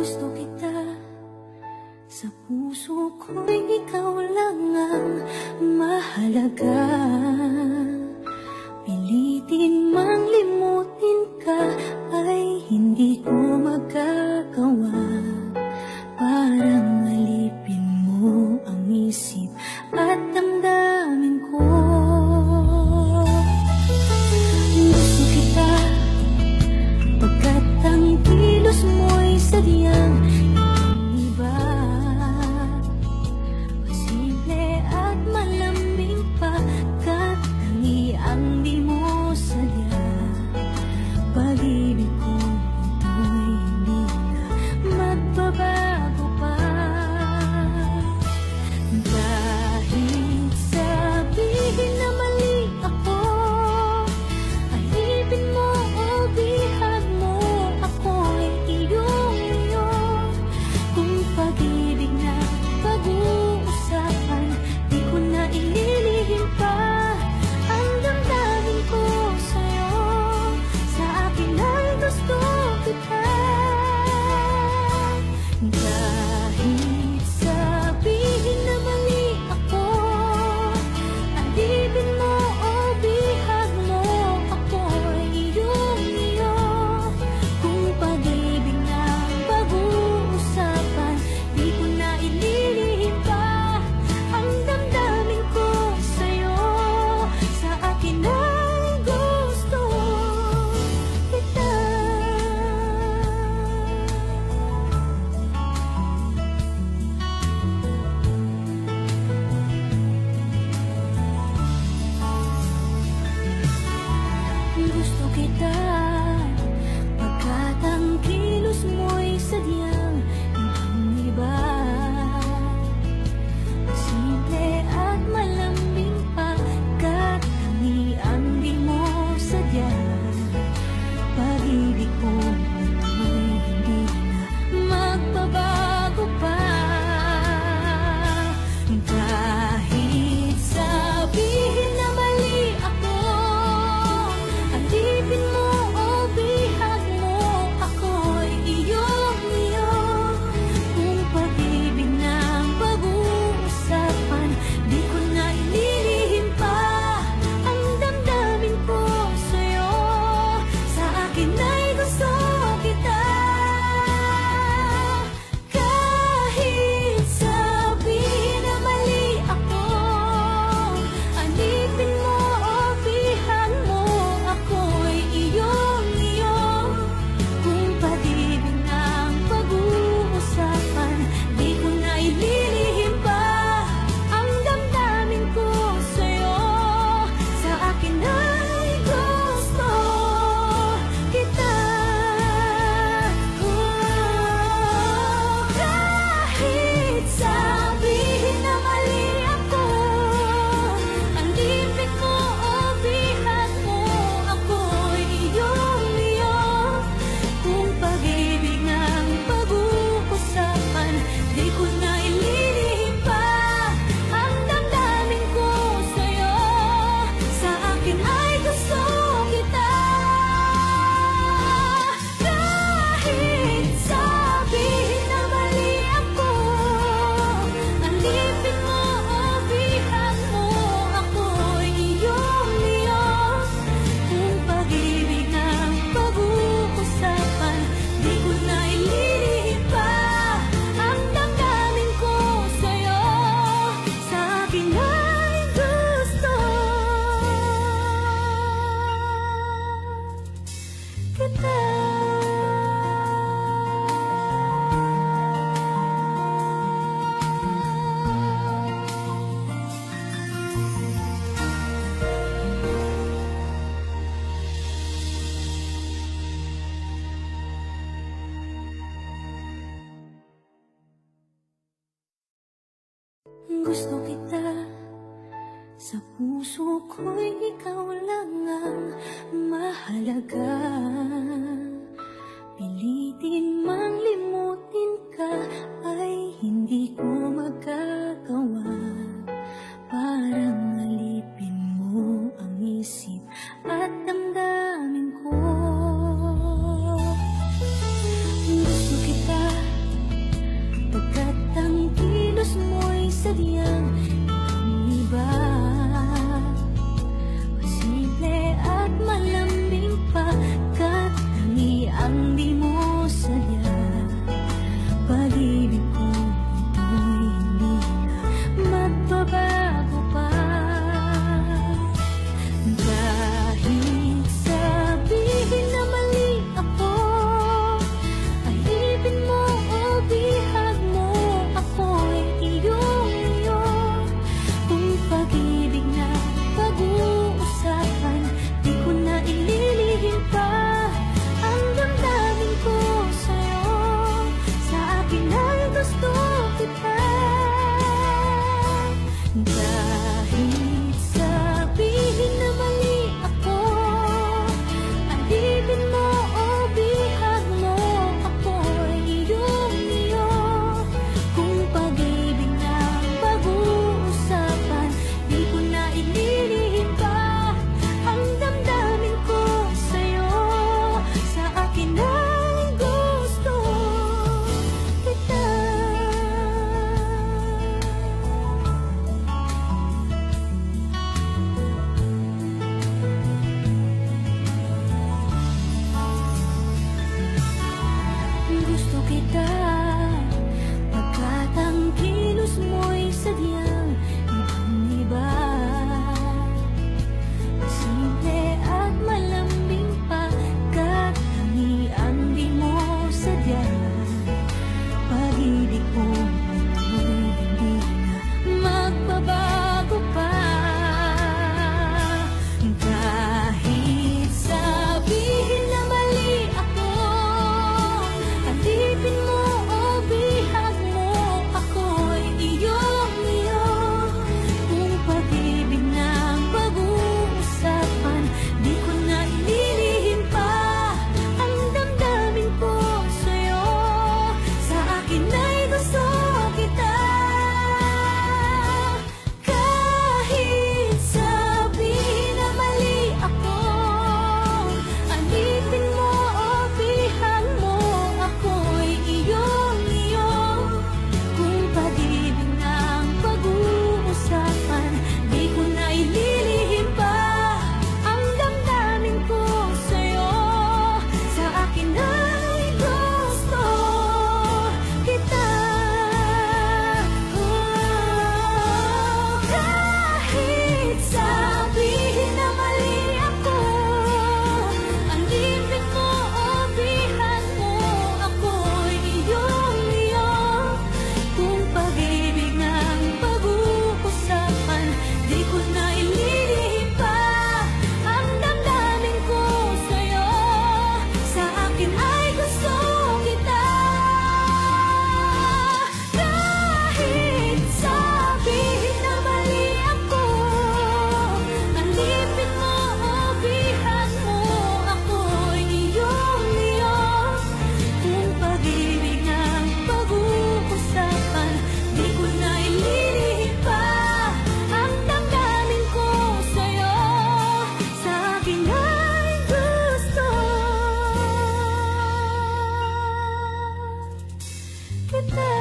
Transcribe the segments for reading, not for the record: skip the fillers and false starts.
Gusto kita, sa puso ko'y ikaw lang ang mahalaga. Pilitin mang limutin ka ay hindi ko magagawa. Parang alipin mo ang isip at damdamin ko. Gusto kita, pagkat ang kilos mo'y sadyang iba. Masimple at malambing pagkat tangiang di mo sadya. Pag-ibig ko ito'y hindi na magbabago pa. Kahit sabihin na mali ako, alipin mo o bihag mo, ako'y iyong-iyo. Kung pag-ibig na pag-uusapan, di ko na ililihim pa ang damdamin ko sa'yo. Sa akin ay gusto kita. Kahit sabihin na mali ako, alipin mo o bihag mo, ako'y iyong-iyo. Kung pag-ibig na pag-uusapan, di ko na ililihim pa ang damdamin ko sa'yo. Sa akin ay gusto kita. Gusto kita, pagkat ang kilos mo'y sadyang ibang-iba. Simple at malambing pagkat tangiang di mo sadya. Pag-ibig ko ito'y hindi na magbabago pa. Kahit sabihin na mali ako, alipin mo o bihag mo, ako'y iyong-iyo. Kung pag-ibig na pag-uusapan, di ko na ililihim pa ang damdamin ko sa'yo. Sa akin ay gusto kita. Kahit sabihin na mali ako, alipin mo o bihag mo, ako'y iyong-iyo. Kung pag-ibig na pag-uusapan, di ko na ililihim pa ang damdamin ko sa'yo. Sa akin ay gusto kita. Kahit sabihin na mali ako, alipin mo o bihag mo, ako'y iyong-iyo. Kung pag-ibig ng pag-uusapan, di ko na ililihim pa ang damdamin ko sa'yo. Sa akin ay gusto kita. Kahit sabihin na mali ako, alipin mo o bihag mo, ako'y iyong-iyo. Kung pag-ibig ng pag-uusapan, di ko na ililihim pa ang damdamin ko sa'yo. Sa akin ay gusto kita. Gusto kita, sa puso ko'y ikaw lang ang mahalaga. Pilitin mang limutin ka ay hindi ko magagawa. Parang alipin mo ang isip at damdamin ko. Gusto kita, gusto kita, pagkat ang kilos mo'y sadyang ibang-iba. Simple at malambing pagkatangian, di mo sadya. Pag-ibig mo ito'y hindi na magbabago pa. Kahit sabihin na mali ako, alipin mo o bihag mo, ako'y iyong-iyo. Kung pag-ibig ng pag-uusapan, di ko na ililihim pa ang damdamin ko sa'yo. Sa akin ay gusto kita. Kahit sabihin na mali ako, alipin mo o bihag mo, ako'y iyong-iyo. Kung pag-ibig ng pag-uusapan, di ko na ililihim pa ang damdamin ko sa'yo. Sa akin ay gusto kita. Kahit sabihin na mali ako, alipin mo o bihag mo, ako'y iyong-iyo. Kung pag-ibig ng pag-uusapan, di ko na ililihim pa ang damdamin ko sa'yo. Sa akin ay gusto kita. Kahit sabihin na mali ako, alipin mo o bihag mo, ako'y iyong-iyo. Kung pag-ibig ng pag-uusapan, di ko na ililihim pa ang damdamin ko sa'yo. Sa akin ay gusto kita.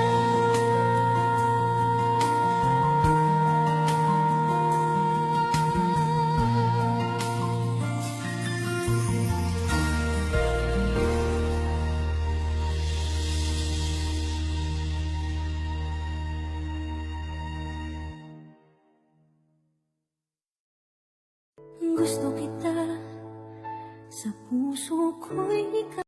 Gusto kita, sa puso ko'y ikaw.